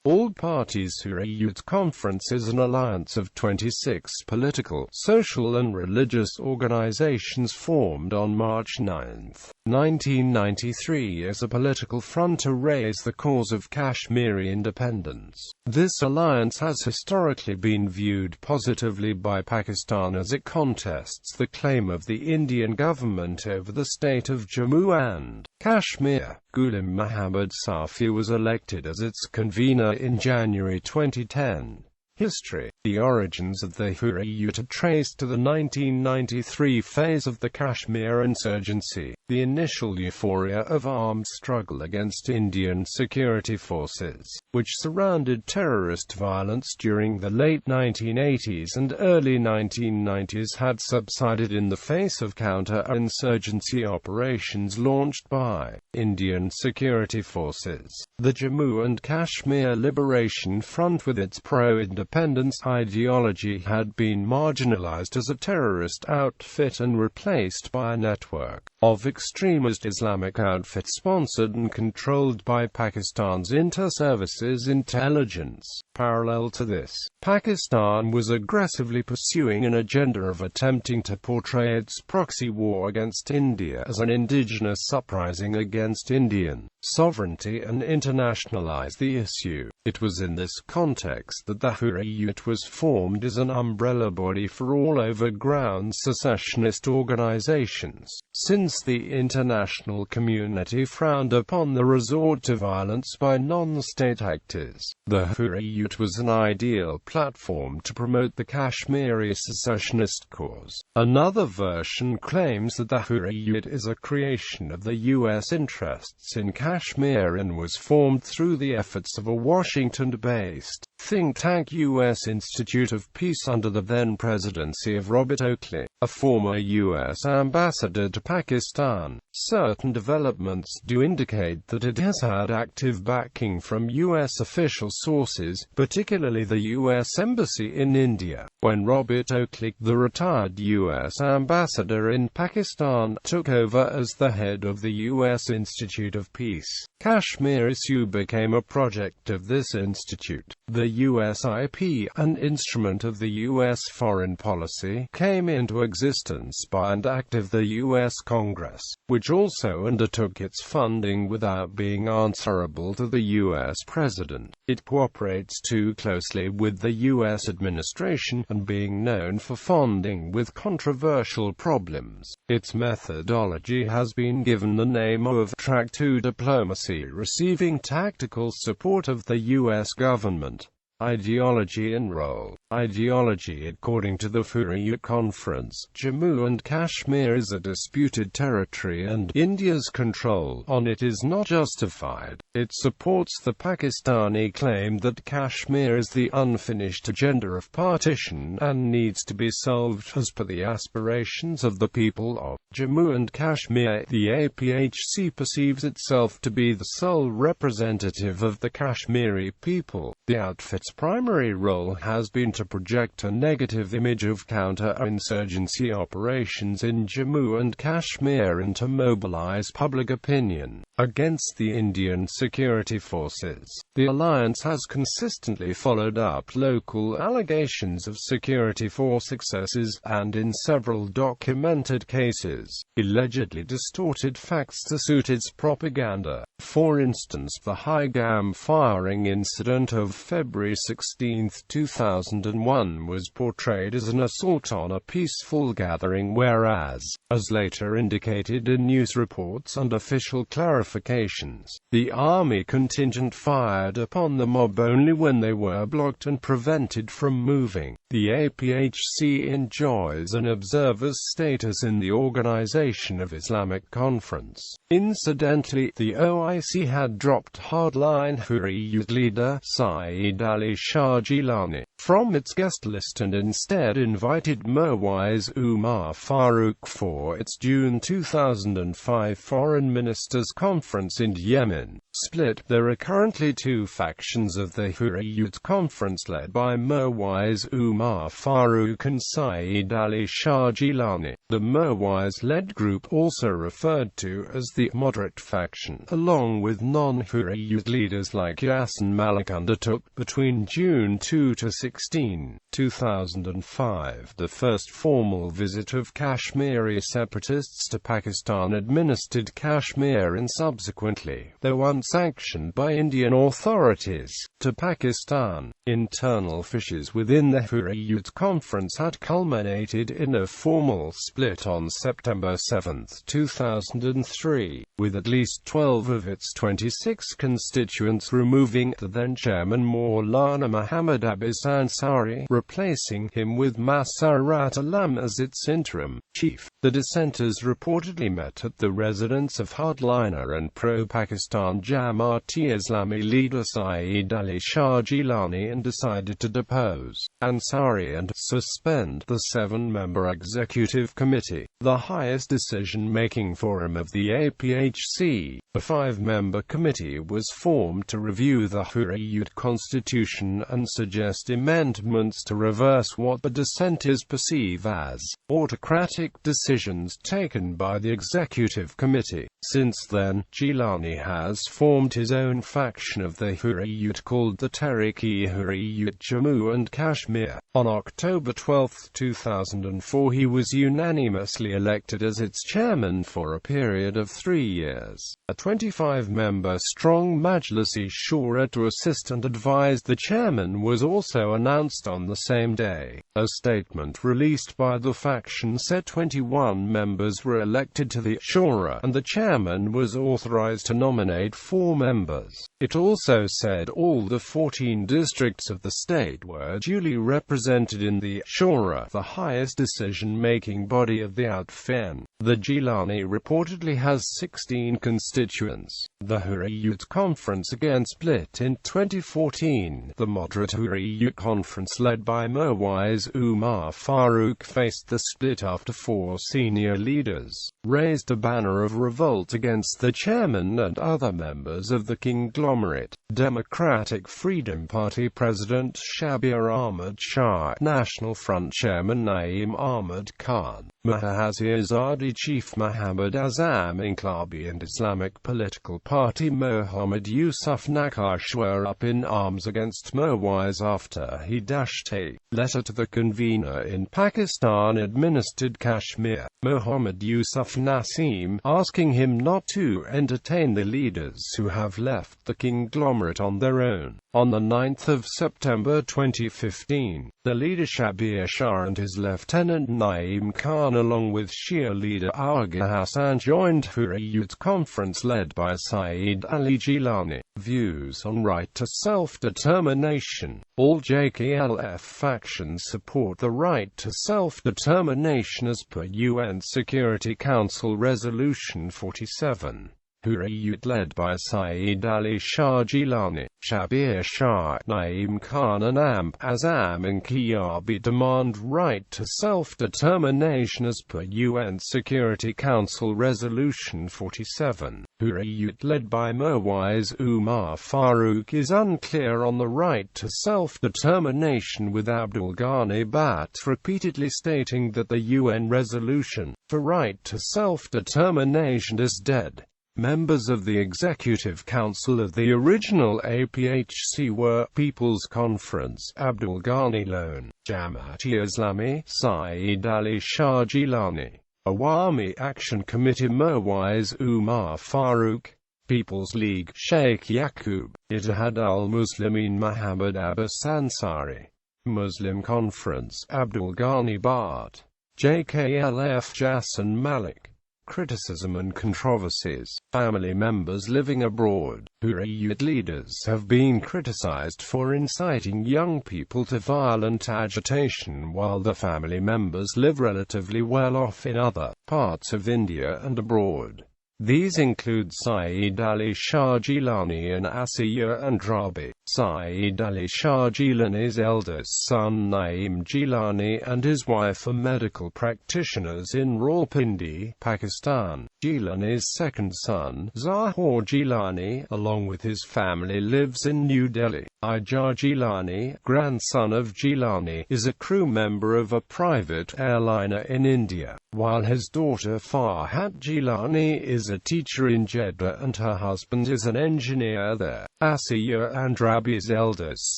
All Parties Hurriyat Conference is an alliance of 26 political, social and religious organizations formed on March 9, 1993 as a political front to raise the cause of Kashmiri independence. This alliance has historically been viewed positively by Pakistan as it contests the claim of the Indian government over the state of Jammu and Kashmir.Ghulam Mohammad Safi was elected as its convener in January 2010. History. The origins of the Hurriyat are traced to the 1993 phase of the Kashmir insurgency, the initial euphoria of armed struggle against Indian security forces, which surrounded terrorist violence during the late 1980s and early 1990s had subsided in the face of counter-insurgency operations launched by Indian security forces. The Jammu and Kashmir Liberation Front, with its pro-independence ideology, had been marginalized as a terrorist outfit and replaced by a network of extremist Islamic outfits sponsored and controlled by Pakistan's inter-services intelligence. Parallel to this, Pakistan was aggressively pursuing an agenda of attempting to portray its proxy war against India as an indigenous uprising against Indian sovereignty and internationalize the issue. It was in this context that the Hurriyat was formed as an umbrella body for all over-ground secessionist organizations. Since the international community frowned upon the resort to violence by non-state actors, the Hurriyat was an ideal platform to promote the Kashmiri secessionist cause. Another version claims that the Hurriyat is a creation of the U.S. interests in Kashmir and was formed through the efforts of a Washington-based think tank U.S. Institute of Peace under the then presidency of Robert Oakley, a former U.S. ambassador to Pakistan. Certain developments do indicate that it has had active backing from U.S. official sources, particularly the U.S. Embassy in India. When Robert Oakley, the retired U.S. ambassador in Pakistan, took over as the head of the U.S. Institute of Peace, Kashmir issue became a project of this institute. The USIP, an instrument of the U.S. foreign policy, came into existence by an act of the U.S. Congress, which also undertook its funding without being answerable to the U.S. President. It cooperates too closely with the U.S. administration and being known for funding with controversial problems. Its methodology has been given the name of Track to Diplomacy, receiving tactical support of the U.S. government. Ideology and role. Ideology. According to the Hurriyat Conference, Jammu and Kashmir is a disputed territory and India's control on it is not justified. It supports the Pakistani claim that Kashmir is the unfinished agenda of partition and needs to be solved as per the aspirations of the people of Jammu and Kashmir. The APHC perceives itself to be the sole representative of the Kashmiri people. The outfit's primary role has been to project a negative image of counter-insurgency operations in Jammu and Kashmir and to mobilize public opinion against the Indian security forces. The alliance has consistently followed up local allegations of security force excesses, and in several documented cases, allegedly distorted facts to suit its propaganda. For instance, the Higam firing incident of February 16, 2001 was portrayed as an assault on a peaceful gathering, whereas, as later indicated in news reports and official clarifications, the army contingent fired upon the mob only when they were blocked and prevented from moving. The APHC enjoys an observer's status in the Organization of Islamic Conference. Incidentally, the OIC had dropped hardline Hurriyat leader Saeed Ali Shah Gilani from its guest list and instead invited Mirwais Umar Farooq for its June 2005 Foreign Ministers Conference in Yemen. Split. There are currently two factions of the Hurriyat Conference led by Mirwais Umar Farooq and Saeed Ali Shah Gilani. The Mirwais-led group, also referred to as the moderate faction, along with non-Hurriyat leaders like Yasin Malik, undertook, between June 2 to 16, 2005, the first formal visit of Kashmiri separatists to Pakistan-administered Kashmir, and subsequently, though unsanctioned by Indian authorities, to Pakistan. Internal fissures within the Hurriyat Conference had culminated in a formal split on September 7, 2003, with at least 12 of its 26 constituents removing the then-chairman Maulana Muhammad Abbas Ansari, replacing him with Masarrat Alam as its interim chief. The dissenters reportedly met at the residence of hardliner and pro-Pakistan Jamaat-e-Islami leader Saeed Ali Shah Gilani and decided to depose Ansari and suspend the 7-member executive committee, the highest decision-making forum of the APHC. A 5-member committee was formed to review the Hurriyat constitution and suggest amendments to reverse what the dissenters perceive as autocratic decisions taken by the executive committee. Since then, Gilani has formed his own faction of the Hurriyat called the Tehreek-e-Hurriyat Jammu and Kashmir. On October 12, 2004, he was unanimously elected as its chairman for a period of 3 years. A 25-member strong Majlis-e-Shura to assist and advise the chairman was also announced on the same day. A statement released by the faction said 21 members were elected to the Shura, and the chairman was authorized to nominate 4 members. It also said all the 14 districts of the state were duly represented in the Shura, the highest decision-making body of the Outfen. The Gilani reportedly has 16 constituents. The Hurriyat Conference again split in 2014. The moderate Hurriyat Conference led by Mirwais Umar Farooq faced the split after 4 senior leaders raised a banner of revolt against the chairman and other members of the conglomerate. Democratic Freedom Party President Shabir Ahmad Shah, National Front Chairman Naeem Ahmad Khan, Mahazir-Azadi Chief Muhammad Azam Inqlabi and Islamic political party Mohammad Yusuf Naqash were up in arms against Mirwais after he dashed a letter to the convener in Pakistan-administered Kashmir, Mohammad Yusuf Naseem, asking him not to entertain the leaders who have left the conglomerate on their own. On the 9th of September 2015, the leader Shabir Shah and his lieutenant Naeem Khan along with Shia leader Agha Hassan joined Hurriyat Conference led by Saeed Ali Gilani. Views on right to self-determination. All JKLF factions support the right to self-determination as per UN Security Council Resolution 47. Hurriyat led by Saeed Ali Shah Gilani, Shabir Shah, Naeem Khan and Azam Inqlabi demand right to self-determination as per UN Security Council Resolution 47. Hurriyat led by Mirwais Umar Farooq is unclear on the right to self-determination, with Abdul Ghani Bhatt repeatedly stating that the UN resolution for right to self-determination is dead. Members of the Executive Council of the original APHC were People's Conference, Abdul Ghani Lone, Jamaat-e-Islami, Saeed Ali Shah Gilani, Awami Action Committee Mirwais Umar Farooq, People's League, Sheikh Yaqub, Ittihad al-Muslimin Muhammad Abbas Ansari, Muslim Conference, Abdul Ghani Bhatt, JKLF Yasin Malik. Criticism and controversies. Family members living abroad. Hurriyat leaders have been criticized for inciting young people to violent agitation while the family members live relatively well off in other parts of India and abroad. These include Saeed Ali Shah Gilani and Asiya Andrabi. Saeed Ali Shah Gilani's eldest son Naeem Gilani and his wife are medical practitioners in Rawalpindi, Pakistan. Gilani's second son, Zahor Gilani, along with his family lives in New Delhi. Ijar Gilani, grandson of Gilani, is a crew member of a private airliner in India, while his daughter Farhat Gilani is a teacher in Jeddah and her husband is an engineer there. Asiya Andrabi's eldest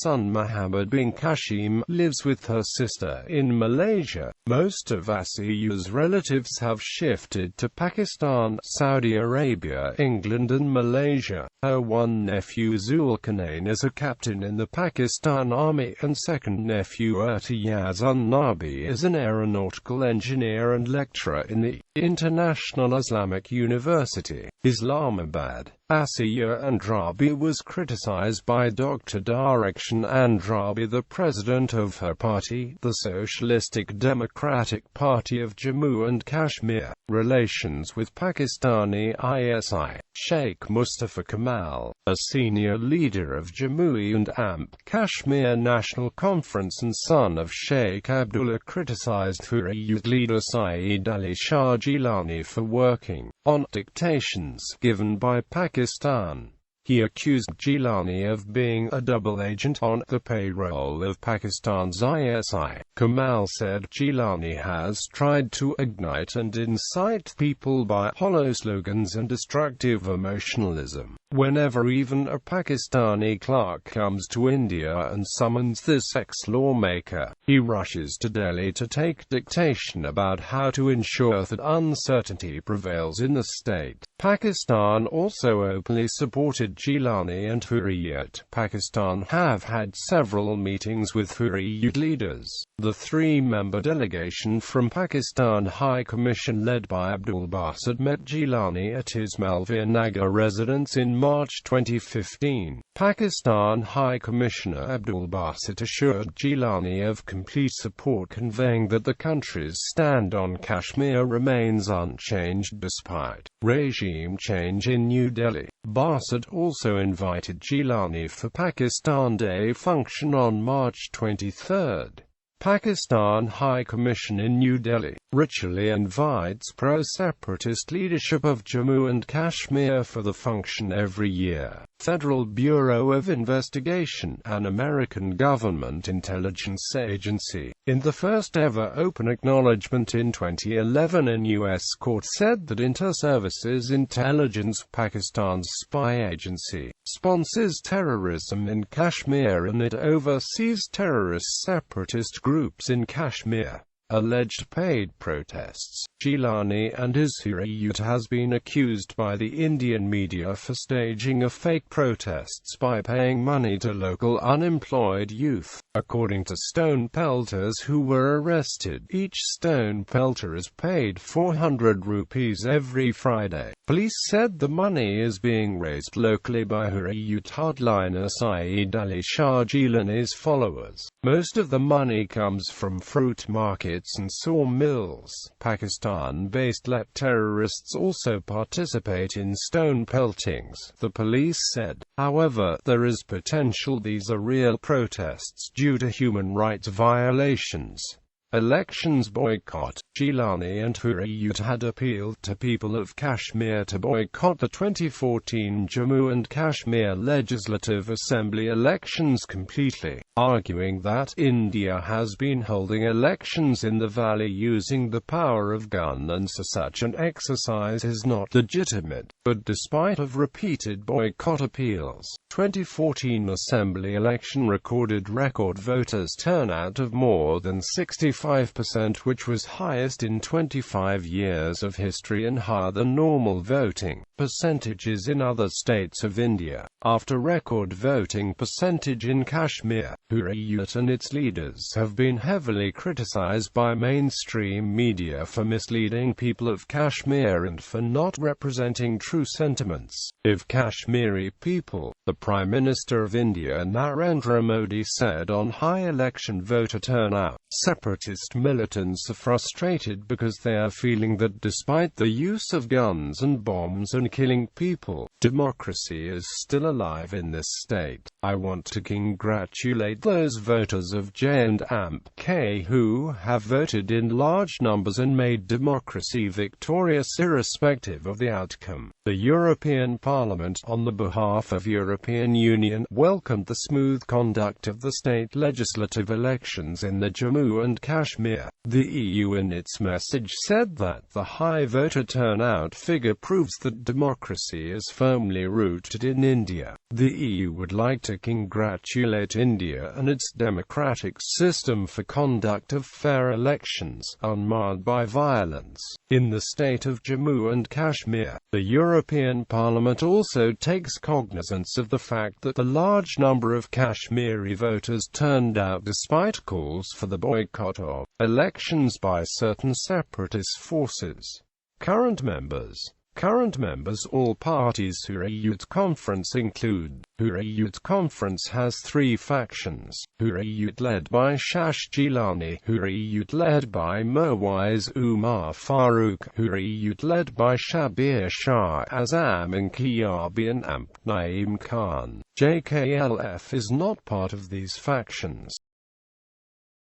son Muhammad bin Kashim lives with her sister in Malaysia. Most of Asiya's relatives have shifted to Pakistan, Saudi Arabia, England and Malaysia. Her one nephew Zulkarnain is a captain in the Pakistan Army and second nephew Irtiyaz Nabi is an aeronautical engineer and lecturer in the International Islamic University, Islamabad. Asiya Andrabi was criticized by Dr. Direction Andrabi, the president of her party, the Socialistic Democratic Party of Jammu and Kashmir. Relations with Pakistani ISI. Sheikh Mustafa Kamal, a senior leader of Jammu and Kashmir National Conference and son of Sheikh Abdullah, criticized Hurriyat leader Saeed Ali Shah Gilani for working on dictations given by Pakistan. He accused Gilani of being a double agent on the payroll of Pakistan's ISI. Kamal said Gilani has tried to ignite and incite people by hollow slogans and destructive emotionalism. Whenever even a Pakistani clerk comes to India and summons this ex-lawmaker, he rushes to Delhi to take dictation about how to ensure that uncertainty prevails in the state. Pakistan also openly supported Gilani and Hurriyat. Pakistan have had several meetings with Hurriyat leaders. The three-member delegation from Pakistan High Commission led by Abdul Basit met Gilani at his Malviya Nagar residence in March 2015. Pakistan High Commissioner Abdul Basit assured Gilani of complete support, conveying that the country's stand on Kashmir remains unchanged despite regime change in New Delhi. Basit also invited Gilani for Pakistan Day function on March 23. Pakistan High Commission in New Delhi ritually invites pro-separatist leadership of Jammu and Kashmir for the function every year. Federal Bureau of Investigation, an American government intelligence agency, in the first ever open acknowledgement in 2011 in U.S. court, said that Inter-Services Intelligence, Pakistan's spy agency, sponsors terrorism in Kashmir and it oversees terrorist separatist groups in Kashmir. Alleged paid protests. Gilani and his Hurriyat has been accused by the Indian media for staging a fake protests by paying money to local unemployed youth. According to stone pelters who were arrested, each stone pelter is paid 400 rupees every Friday. Police said the money is being raised locally by Hurriyat hardliner Saeed Ali Shah Gilani's followers. Most of the money comes from fruit markets and sawmills. Pakistan-based left terrorists also participate in stone peltings, the police said. However, there is potential these are real protests due to human rights violations. Elections boycott. Gilani and Hurriyat had appealed to people of Kashmir to boycott the 2014 Jammu and Kashmir Legislative Assembly elections completely, arguing that India has been holding elections in the valley using the power of gun and so such an exercise is not legitimate. But despite of repeated boycott appeals, 2014 Assembly election recorded record voters turnout of more than 65%, which was highest in 25 years of history and higher than normal voting percentages in other states of India. After record voting percentage in Kashmir, Hurriyat and its leaders have been heavily criticized by mainstream media for misleading people of Kashmir and for not representing true true sentiments of Kashmiri people, the Prime Minister of India Narendra Modi said on high election voter turnout. Separatist militants are frustrated because they are feeling that despite the use of guns and bombs and killing people, democracy is still alive in this state. I want to congratulate those voters of J&K who have voted in large numbers and made democracy victorious irrespective of the outcome. The European Parliament, on the behalf of European Union, welcomed the smooth conduct of the state legislative elections in the Jammu and Kashmir. The EU in its message said that the high voter turnout figure proves that democracy is firmly rooted in India. The EU would like to congratulate India and its democratic system for conduct of fair elections, unmarred by violence, in the state of Jammu and Kashmir. The European Parliament also takes cognizance of the fact that the large number of Kashmiri voters turned out despite calls for the boycott of elections by certain separatist forces. Current members. All Parties Hurriyat Conference include. Hurriyat Conference has three factions: Hurriyat led by Shash Gilani, Hurriyat led by Mirwais Umar Farooq, Hurriyat led by Shabir Shah Azam and Kiyabian Amp Naeem Khan. JKLF is not part of these factions.